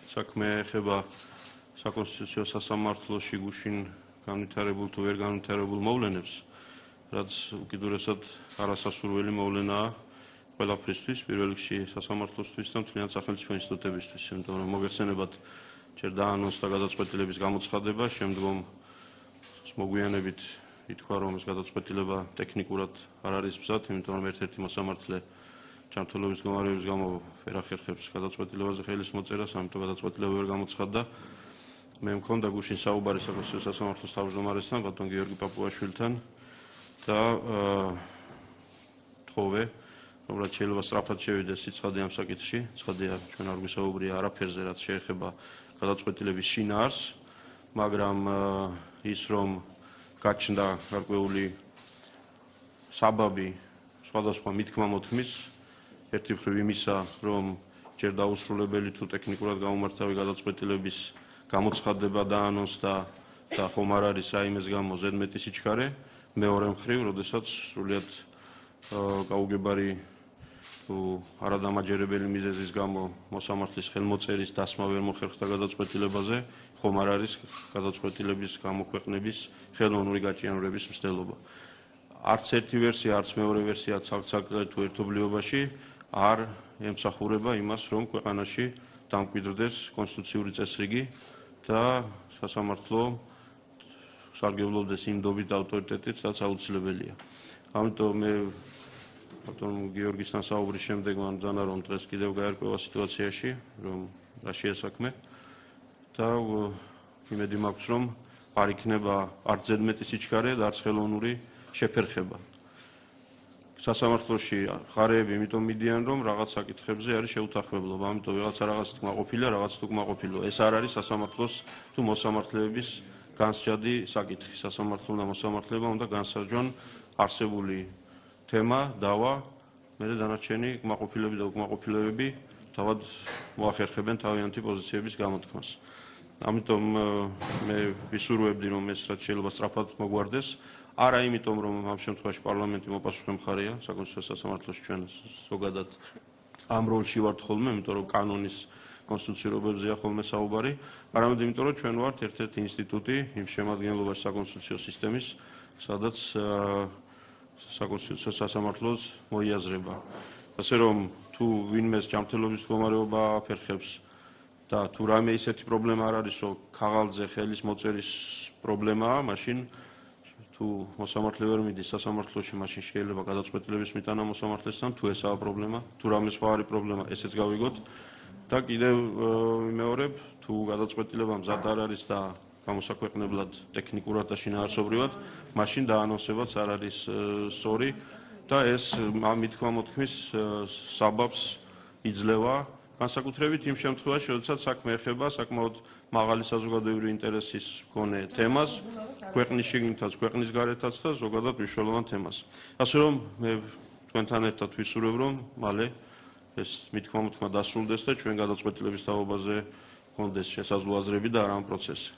საქმე ეხება საკონსტიტუციო სასამართლოში გუშინ განვითარებულ თუ ვერ განვითარებულ მოვლენებს, რაც უკიდურესად არასასურველი მოვლენაა ყველაფრისთვის, პირველ რიგში სასამართლოსთვის და მთლიან სახელმწიფო ინსტიტუტებისთვის, იმიტომ რომ მოგეხსენებათ ჯერ დაანონსდა გადაწყვეტილების გამოცხადება, შემდგომ მოგვიანებით ითქვა, რომ ეს გადაწყვეტილება ტექნიკურად არ არის მზად, იმიტომ რომ ერთ-ერთი მოსამართლე ჯანმრთელობის მდგომარეობის გამო ვერ ახერხებს გადაწყვეტილებაზე ხელის მოწერას, ამიტომ გადაწყვეტილება ვერ გამოცხადდა. მე მქონდა გუშინ საუბარი საკონსტიტუციო სასამართლოს თავმჯდომარესთან, ბატონ გიორგი პაპუაშვილთან და თხოვე, რომ რაც შეიძლება სწრაფად შევიდეს სიცხადე ამ საკითხში, ცხადია ჩვენ არ გვისაუბრია არაფერზე, რაც შეეხება გადაწყვეტილების შინაარსს, მაგრამ ის რომ გაჩნდა გარკვეული საბაბი სხვადასხვა მითქმა-მოთქმის, ერთი მხრივ იმისა, რომ ჯერ დაუსრულებელი თუ ტექნიკურად გაუმართავი გადაწყვეტილების გამოცხადება დაანონსდა და ხომ არ არის რაიმეს გამო ზედმეტი სიჩქარე, მეორე მხრივ, როდესაც სრულიად გაუგებარი თუ არადამაჯერებელი მიზეზის გამო მოსამართლის ხელმოწერის დასმა ვერ მოხერხდა გადაწყვეტილებაზე, ხომ არ არის გადაწყვეტილების გამოქვეყნების ხელოვნური გაჭიანურების მცდელობა. არც ერთი ვერსია, არც მეორე ვერსია ცალ-ცალკე თუ ერთობლიობაში არ ემსახურება იმას, რომ ქვეყანაში დამკვიდრდეს კონსტიტუციური წესრიგი და სასამართლო სარგებლობდეს იმ დობით და ავტორიტეტით, რაც აუცილებელია. ამიტომ მე ბატონ გიორგისთან საუბრის შემდეგ მანდანა რომ დღეს კიდევ გაერკვევა სიტუაციაში, რომ რა შეესაქმე და იმედი მაქვს, რომ არ იქნება არც ზედმეტი სიჩქარე და არც ხელოვნური შეფერხება. სასამართლოში ხარეები იმიტომ მიდიან, რომ რაღაც საკითხებზე არის შეუთანხმებლობა, ამიტომ რაღაცა კმაყოფილია, რაღაც თუ კმაყოფილო. ეს არ არის სასამართლოს თუ მოსამართლეების განსჯადი საკითხი. სასამართლო და მოსამართლეობა უნდა განსაჯონ არსებული თემა, დავა, მერე დანარჩენი კმაყოფილები და უკმაყოფილებები თავად მოახერხებენ თავიანთი პოზიციების გამოთქმას. ამიტომ მე ვისურვებდი, რომ ეს რაც შეიძლება სწრაფად მოგვარდეს, არა იმიტომ, რომ ამ შემთხვევაში პარლამენტი მოპასუხე მხარეა, საკონსტიტუციო სასამართლოში ჩვენ ზოგადად ამ როლში ვართ ხოლმე, იმიტომ რომ კანონის კონსტიტუციურობებზეა ხოლმე საუბარი, არამედ იმიტომ, რომ ჩვენ ვართ ერთ-ერთი ინსტიტუტი იმ შემადგენლობაში საკონსტიტუციო სისტემის, სადაც საკონსტიტუციო სასამართლოს მოიაზრება. ასე რომ თუ ვინმეს ჯანმრთელობის მდგომარეობა აფერხებს და თუ რამე ისეთი პრობლემა არ არის, რომ ქაღალდზე ხელის მოწერის პრობლემაა, მაშინ თუ მოსამართლე ვერ მიდის სასამართლოში, მაშინ შეიძლება გადაწყვეტილების მიტანა მოსამართლესთან, თუ ესაა პრობლემა, თუ რამე სხვა არის პრობლემა, ესეც გავიგოთ და კიდევ ვიმეორებ, თუ გადაწყვეტილება მზად არ არის და გამოსაქვეყნებლად ტექნიკურად და შინაარსობრივად, მაშინ დაანონსებაც არ არის სწორი და ეს ამ მითქმა-მოთქმის საბაბს იძლევა, განსაკუთრებით იმ შემთხვევაში, როდესაც საქმე ეხება საკმაოდ მაღალი საზოგადოებრივი ინტერესის მქონე თემას, ქვეყნის შიგნითაც, ქვეყნის გარეთაც და ზოგადად მნიშვნელოვან თემას. ასე რომ მე თქვენთან ერთად ვისურვებ, რომ მალე ეს მითქმა-მოთქმა დასრულდეს და ჩვენ გადაწყვეტილების თაობაზე გქონდეს შესაძლო აზრები და არა ამ პროცესზე.